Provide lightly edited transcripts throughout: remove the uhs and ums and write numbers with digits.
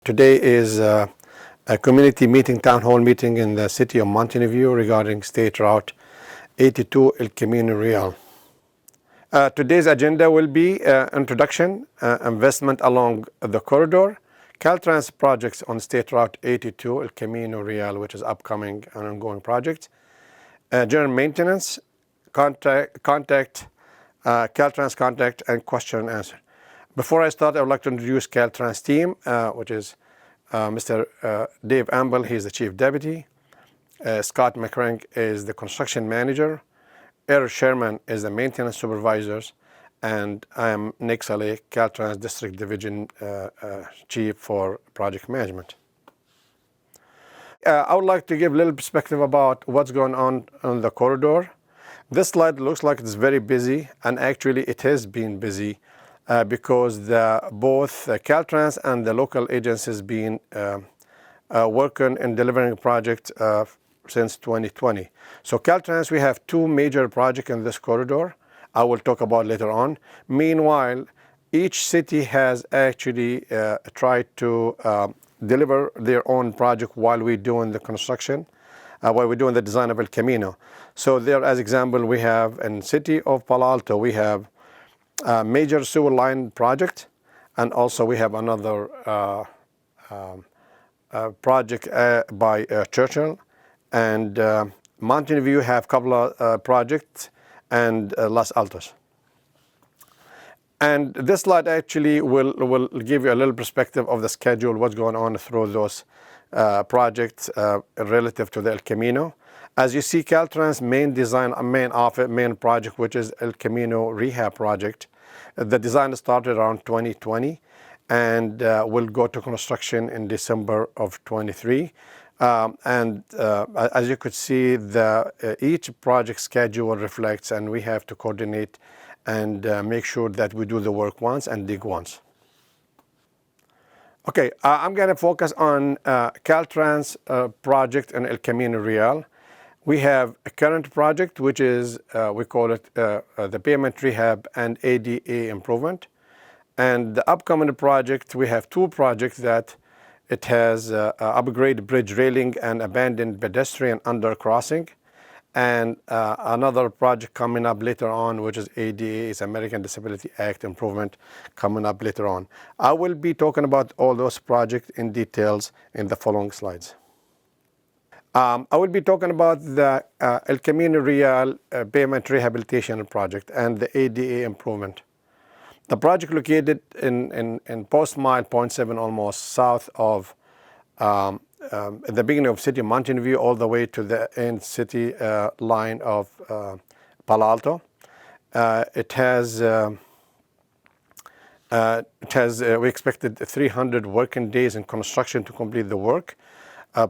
Today is a community meeting, town hall meeting in the city of Mountain View regarding State Route 82 El Camino Real. Today's agenda will be introduction, investment along the corridor, Caltrans projects on State Route 82 El Camino Real, which is upcoming and ongoing project, general maintenance, contact Caltrans contact, and question and answer. Before I start, I would like to introduce Caltrans team, which is Mr. Dave Amble, he's the Chief Deputy. Scott McCrank is the Construction Manager. Eric Sherman is the Maintenance Supervisors. And I am Nick Saleh, Caltrans District Division Chief for Project Management. I would like to give a little perspective about what's going on the corridor. This slide looks like it's very busy, and actually it has been busy. Because both Caltrans and the local agencies been working and delivering a project since 2020. So Caltrans, we have two major projects in this corridor. I will talk about later on. Meanwhile, each city has actually tried to deliver their own project while we're doing the construction, while we're doing the design of El Camino. So there, as example, we have in city of Palo Alto, we have major sewer line project, and also we have another project by Churchill, and Mountain View have a couple of projects, and Los Altos. And this slide actually will give you a little perspective of the schedule, what's going on through those projects relative to the El Camino. As you see, Caltrans main project, which is El Camino Rehab project. The design started around 2020 and will go to construction in December of 23. As you could see, each project schedule reflects, and we have to coordinate and make sure that we do the work once and dig once. Okay, I'm going to focus on Caltrans project in El Camino Real. We have a current project, which is, we call it the pavement rehab and ADA improvement. And the upcoming project, we have two projects that it has upgrade bridge railing and abandoned pedestrian undercrossing. And another project coming up later on, which is ADA, is American Disability Act improvement, coming up later on. I will be talking about all those projects in details in the following slides. I will be talking about the El Camino Real pavement rehabilitation project and the ADA improvement. The project located in Post Mile 0.7, almost south of the beginning of city of Mountain View, all the way to the end city line of Palo Alto. We expected 300 working days in construction to complete the work.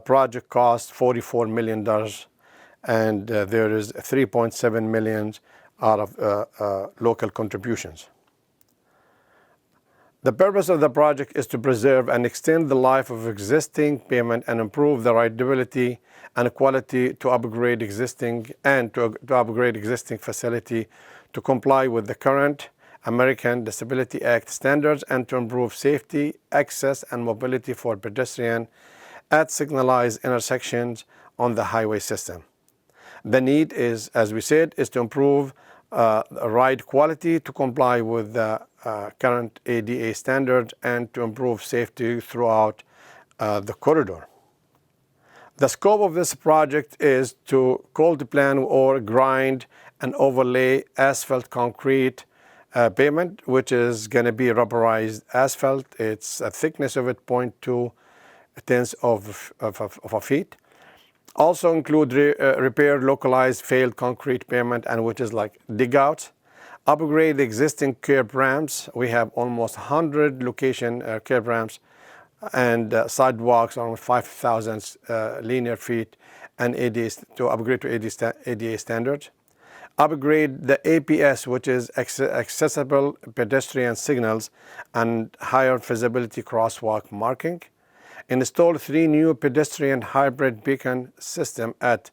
Project cost $44 million, and there is $3.7 million out of local contributions. The purpose of the project is to preserve and extend the life of existing pavement and improve the rideability and quality to upgrade existing facility to comply with the current American Disability Act standards and to improve safety, access, and mobility for pedestrians at signalized intersections on the highway system. The need is, as we said, is to improve ride quality to comply with the current ADA standard and to improve safety throughout the corridor. The scope of this project is to cold plan or grind and overlay asphalt concrete pavement, which is going to be rubberized asphalt. It's a thickness of it 0.2 tenths of a feet. Also include repair localized failed concrete pavement, and which is like dig outs. Upgrade existing curb ramps. We have almost 100 location curb ramps and sidewalks on 5,000 linear feet, and to upgrade to ADA standards. Upgrade the APS, which is accessible pedestrian signals and higher visibility crosswalk marking. Install 3 new pedestrian hybrid beacon system at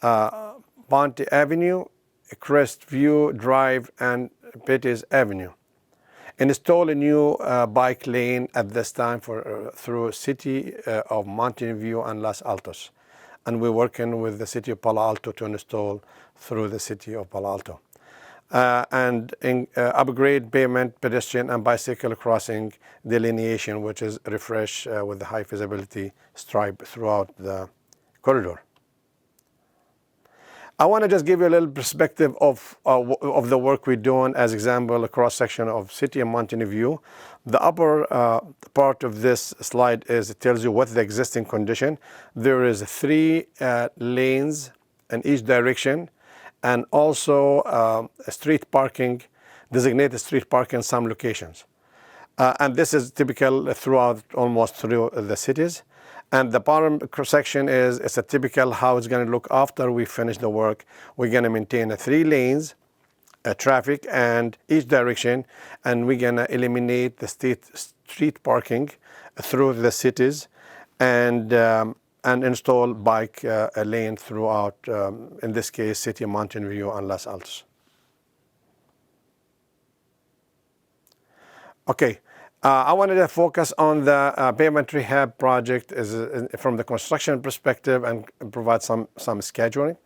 Ponte Avenue, Crestview Drive, and Pettis Avenue. Install a new bike lane at this time through city of Mountain View and Los Altos. And we're working with the city of Palo Alto to install through the city of Palo Alto. Upgrade pavement, pedestrian, and bicycle crossing delineation, which is refresh with the high visibility stripe throughout the corridor. I want to just give you a little perspective of the work we're doing. As example, a cross section of city of Mountain View. The upper part of this slide it tells you what the existing condition. There is 3 lanes in each direction, and also street parking, designated street parking in some locations. And this is typical throughout almost through the cities. And the bottom section it's a typical how it's going to look after we finish the work. We're going to maintain 3 lanes, traffic, and each direction, and we're going to eliminate the street parking through the cities, and install bike lane throughout, in this case, City of Mountain View and Los Altos. Okay. I wanted to focus on the pavement rehab project from the construction perspective and provide some scheduling.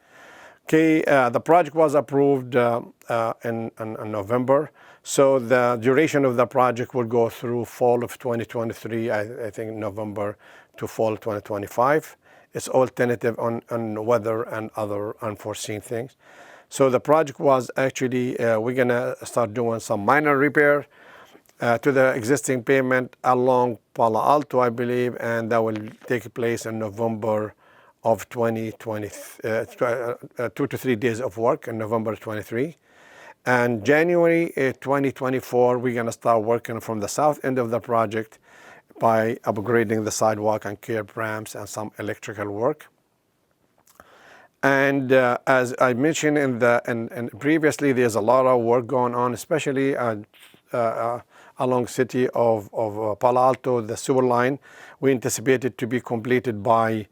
Okay, the project was approved in November, so the duration of the project will go through fall of 2023, I think November to fall 2025. It's all tentative on weather and other unforeseen things. So the project was actually, we're going to start doing some minor repair to the existing pavement along Palo Alto, I believe, and that will take place in November of 2020, 2 to 3 days of work in November 23. And January 2024, we're going to start working from the south end of the project by upgrading the sidewalk and curb ramps and some electrical work. And as I mentioned in previously, there's a lot of work going on, especially along city of Palo Alto, the sewer line. We anticipate it to be completed by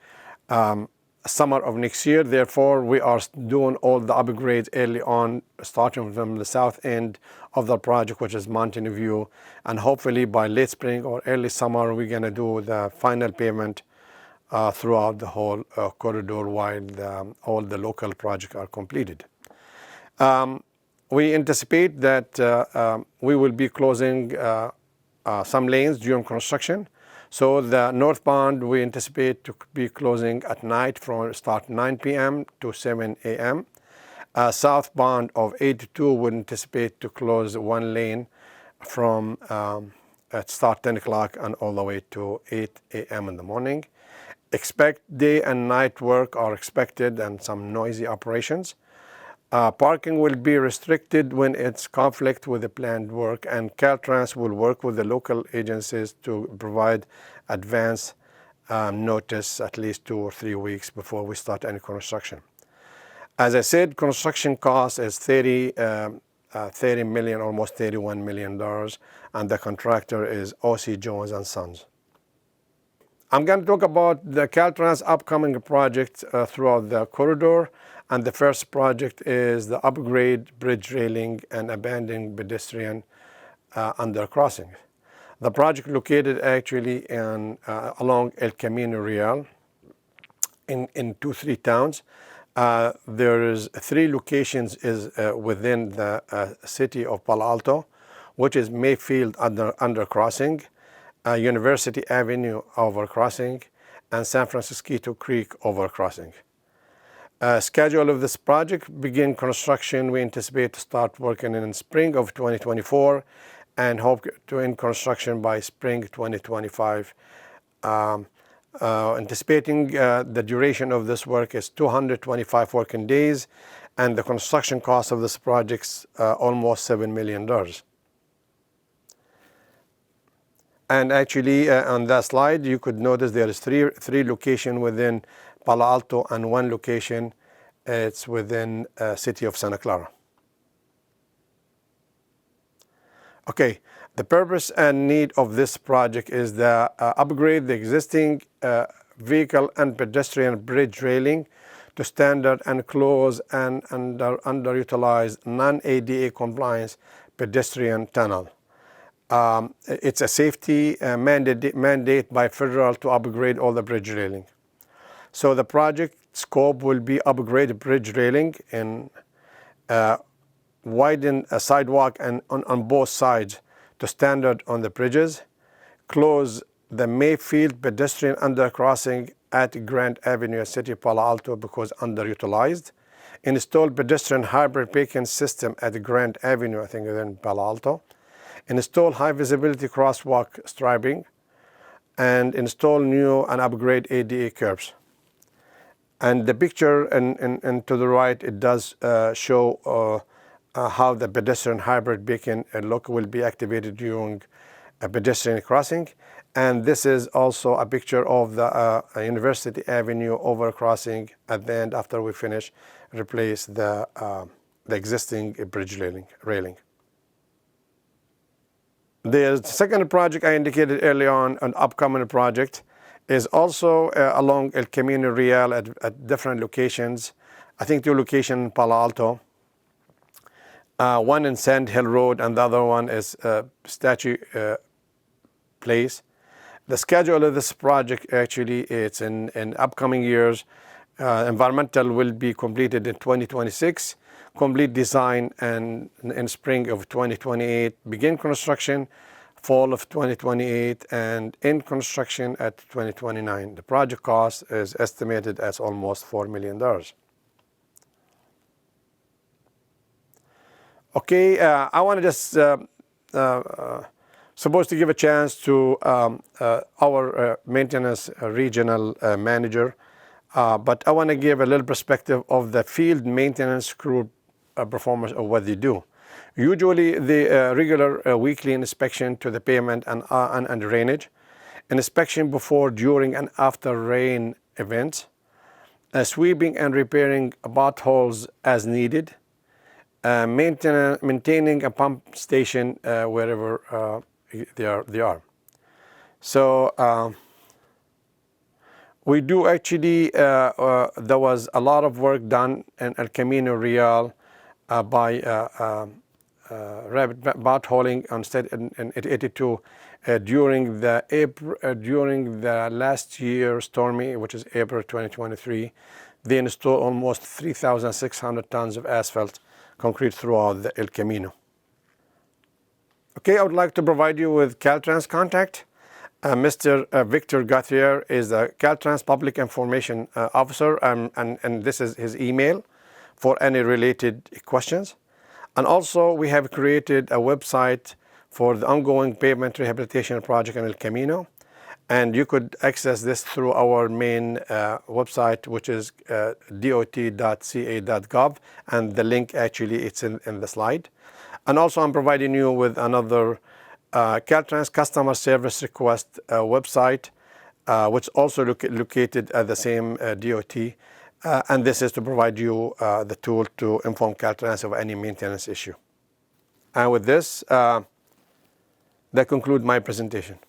summer of next year. Therefore, we are doing all the upgrades early on, starting from the south end of the project, which is Mountain View. And hopefully by late spring or early summer, we're going to do the final pavement throughout the whole corridor while all the local projects are completed. We anticipate that we will be closing some lanes during construction. So the northbound we anticipate to be closing at night from start 9 p.m. to 7 a.m. Southbound of 82 would anticipate to close 1 lane from at start 10 o'clock and all the way to 8 a.m. in the morning. Expect day and night work are expected and some noisy operations. Parking will be restricted when it's conflict with the planned work, and Caltrans will work with the local agencies to provide advance notice at least 2 or 3 weeks before we start any construction. As I said, construction cost is $30 million, almost $31 million, and the contractor is O.C. Jones and Sons. I'm going to talk about the Caltrans upcoming projects throughout the corridor. And the first project is the upgrade bridge railing and abandoned pedestrian undercrossing. The project located actually along El Camino Real in 2-3 towns. There is 3 locations within the city of Palo Alto, which is Mayfield undercrossing, University Avenue overcrossing, and San Francisco Creek overcrossing. Schedule of this project: begin construction. We anticipate to start working in spring of 2024 and hope to end construction by spring 2025. Anticipating the duration of this work is 225 working days, and the construction cost of this project is almost $7 million. And actually, on that slide, you could notice there is three locations within Palo Alto and 1 location, it's within city of Santa Clara. Okay, the purpose and need of this project is to upgrade the existing vehicle and pedestrian bridge railing to standard and close and underutilized non-ADA compliance pedestrian tunnel. It's a safety mandate by federal to upgrade all the bridge railing. So the project scope will be upgrade bridge railing and widen a sidewalk and on both sides to standard on the bridges, close the Mayfield pedestrian undercrossing at Grant Avenue, City of Palo Alto because underutilized, install pedestrian hybrid beacon system at Grant Avenue, I think in Palo Alto, install high visibility crosswalk striping, and install new and upgrade ADA curbs. And the picture and to the right, it does show how the pedestrian hybrid beacon look will be activated during a pedestrian crossing. And this is also a picture of the University Avenue overcrossing at the end after we finish replace the existing bridge railing. The second project I indicated early on, an upcoming project, is also along El Camino Real at different locations. I think 2 locations in Palo Alto. One in Sand Hill Road and the other one is Statue Place. The schedule of this project actually, it's in upcoming years. Environmental will be completed in 2026, complete design and in spring of 2028, begin construction fall of 2028, and in construction at 2029. The project cost is estimated as almost $4 million. Okay, I want to just supposed to give a chance to our maintenance regional manager, but I want to give a little perspective of the field maintenance crew performance of what they do. Usually the regular weekly inspection to the pavement and drainage, inspection before, during, and after rain events, sweeping and repairing potholes as needed, maintaining a pump station wherever they are. So we do actually, there was a lot of work done in El Camino Real by rapid potholing on state in 82 during the last year stormy, which is April 2023. They installed almost 3,600 tons of asphalt concrete throughout the El Camino. Okay, I would like to provide you with Caltrans contact. Mr. Victor Gauthier is the Caltrans Public Information Officer, and this is his email for any related questions. And also, we have created a website for the ongoing pavement rehabilitation project in El Camino. And you could access this through our main website, which is dot.ca.gov. And the link actually, it's in the slide. And also, I'm providing you with another Caltrans customer service request website, which also located at the same DOT. And this is to provide you the tool to inform Caltrans of any maintenance issue. And with this, that concludes my presentation.